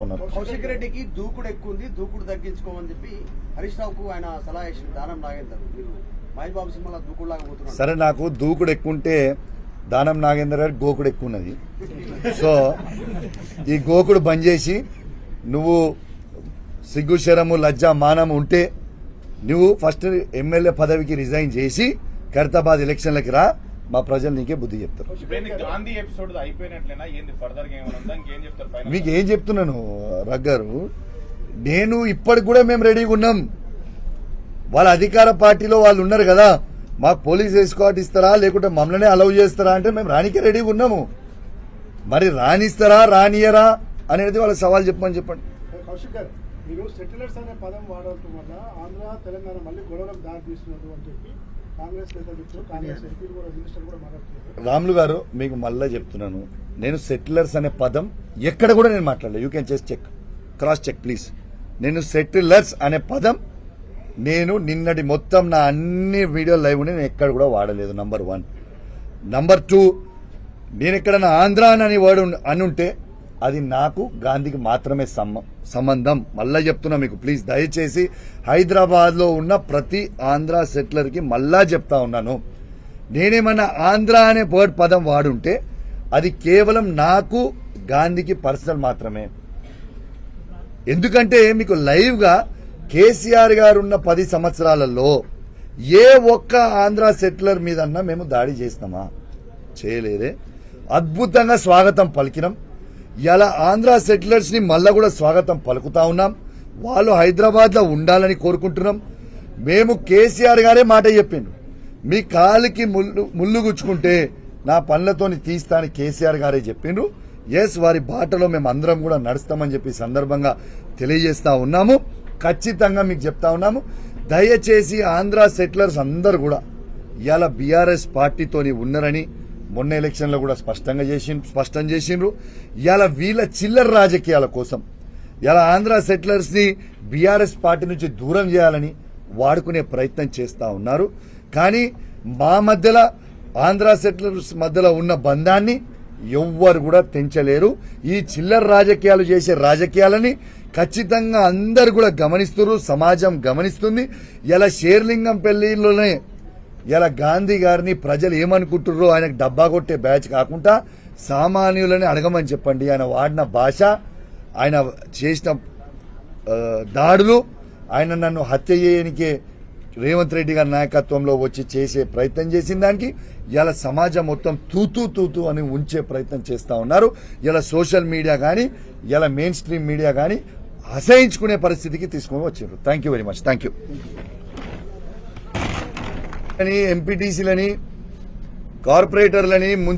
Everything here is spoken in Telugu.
చేసుకున్నారు. కౌశిక్ రెడ్డికి దూకుడు ఎక్కువ ఉంది, దూకుడు తగ్గించుకోమని చెప్పి హరీష్ రావుకు ఆయన సలహా ఇచ్చిన దానం నాగేందర్. మీరు మహేష్ బాబు సినిమాలో దూకుడులాగా పోతున్నారు. సరే, నాకు దూకుడు ఎక్కువ ఉంటే దానం నాగేందర్ గారికి గోకుడు ఎక్కువ ఉన్నది. సో ఈ గోకుడు బంద్ చేసి నువ్వు సిగ్గు శరము లజ్జ మానం ఉంటే నువ్వు ఫస్ట్ ఎమ్మెల్యే పదవికి రిజైన్ చేసి ఖైరతాబాద్ ఎలక్షన్లకి రా, మా ప్రజలు నీకే బుద్ధి చెప్తారు. మీకు ఏం చెప్తున్నాను రగ్గారు, నేను ఇప్పటికి కూడా మేము రెడీగా ఉన్నాం. వాళ్ళ అధికార పార్టీలో వాళ్ళు ఉన్నారు కదా, మాకు పోలీస్ ఎస్కార్ట్ ఇస్తారా లేకుంటే మమ్మల్ని అలౌ చేస్తారా అంటే మేము రానికే రెడీగా ఉన్నాము. మరి రానిస్తారా రానియరా అనేది వాళ్ళ సవాల్ చెప్పమని చెప్పండి. కౌశిక్ గారు, మీరు సెటిలర్స్ అనే పదం వాడటం వల్ల ఆంధ్ర తెలంగాణ మళ్ళీ గొడవలకు దారి తీస్తున్నారు అని చెప్పి కాంగ్రెస్ నేతలు, కాంగ్రెస్ ఎంపీలు కూడా, మినిస్టర్లు కూడా మాట్లాడుతున్నారు. రాములు గారు, మీకు మళ్ళా చెప్తున్నాను, నేను సెటిలర్స్ అనే పదం ఎక్కడ కూడా నేను మాట్లాడలేదు. You can just check, cross check please. నేను సెటిలర్స్ అనే పదం నేను నిన్నటి మొత్తం నా అన్ని వీడియో లైవ్ నేను ఎక్కడ కూడా వాడలేదు. నంబర్ 1. నంబర్ 2, నేను ఎక్కడన్నా ఆంధ్ర అని వర్డ్ అనుంటే అది నాకు గాంధీకి మాత్రమే సంబంధం. మళ్ళా చెప్తున్నా మీకు, ప్లీజ్ దయచేసి హైదరాబాద్లో ఉన్న ప్రతి ఆంధ్ర సెటిలర్కి మళ్ళా చెప్తా ఉన్నాను, నేనేమన్నా ఆంధ్ర అనే వర్డ్ పదం వాడుంటే అది కేవలం నాకు గాంధీకి పర్సనల్ మాత్రమే. ఎందుకంటే మీకు లైవ్గా కేసీఆర్ గారు ఉన్న 10 సంవత్సరాలలో ఏ ఒక్క ఆంధ్ర సెటిలర్ మీదన్నా మేము దాడి చేసినామా? చేయలేదే. అద్భుతంగా స్వాగతం పలికినాం. ఇలా ఆంధ్ర సెటిలర్స్ ని మళ్ళా కూడా స్వాగతం పలుకుతా ఉన్నాం. వాళ్ళు హైదరాబాద్ లో ఉండాలని కోరుకుంటున్నాం. మేము కేసీఆర్ గారే మాట చెప్పిండు, మీ కాలికి ముళ్ళు గుచ్చుకుంటే నా పనులతోని తీస్తా అని కేసీఆర్ గారే చెప్పిండ్రు. ఎస్, వారి బాటలో మేము అందరం కూడా నడుస్తామని చెప్పి సందర్భంగా తెలియజేస్తా ఉన్నాము. ఖచ్చితంగా మీకు చెప్తా ఉన్నాము, దయచేసి ఆంధ్ర సెటిలర్స్ అందరు కూడా ఇవాళ బీఆర్ఎస్ పార్టీతోని ఉన్నారని మొన్న ఎలక్షన్లో కూడా స్పష్టం చేసిండ్రు. ఇవాళ వీళ్ళ చిల్లర రాజకీయాల కోసం ఇలా ఆంధ్ర సెటిలర్స్ ని బీఆర్ఎస్ పార్టీ నుంచి దూరం చేయాలని వాడుకునే ప్రయత్నం చేస్తా ఉన్నారు. కానీ మా మధ్యలో ఆంధ్ర సెటిలర్స్ మధ్యలో ఉన్న బంధాన్ని ఎవ్వరు కూడా తెంచలేరు. ఈ చిల్లర రాజకీయాలు చేసే రాజకీయాలని ఖచ్చితంగా అందరు కూడా గమనిస్తున్నారు, సమాజం గమనిస్తుంది. ఇలా షేర్లింగం పెళ్లిలోనే ఇలా గాంధీ గారిని ప్రజలు ఏమనుకుంటుర్రో, ఆయనకు డబ్బా కొట్టే బ్యాచ్ కాకుండా సామాన్యులని అడగమని చెప్పండి. ఆయన వాడిన భాష, ఆయన చేసిన దాడులు, ఆయన నన్ను హత్య చేయడానికే రేవంత్ రెడ్డి గారి నాయకత్వంలో వచ్చి చేసే ప్రయత్నం చేసిన దానికి ఇలా సమాజం మొత్తం తూతూ అని ఉంచే ప్రయత్నం చేస్తా ఉన్నారు. ఇలా సోషల్ మీడియా కానీ, ఇలా మెయిన్ స్ట్రీమ్ మీడియా కానీ అసహించుకునే పరిస్థితికి తీసుకొని వచ్చారు. Thank you very much. Thank you. ఎంపీటీసీలని, కార్పొరేటర్లని,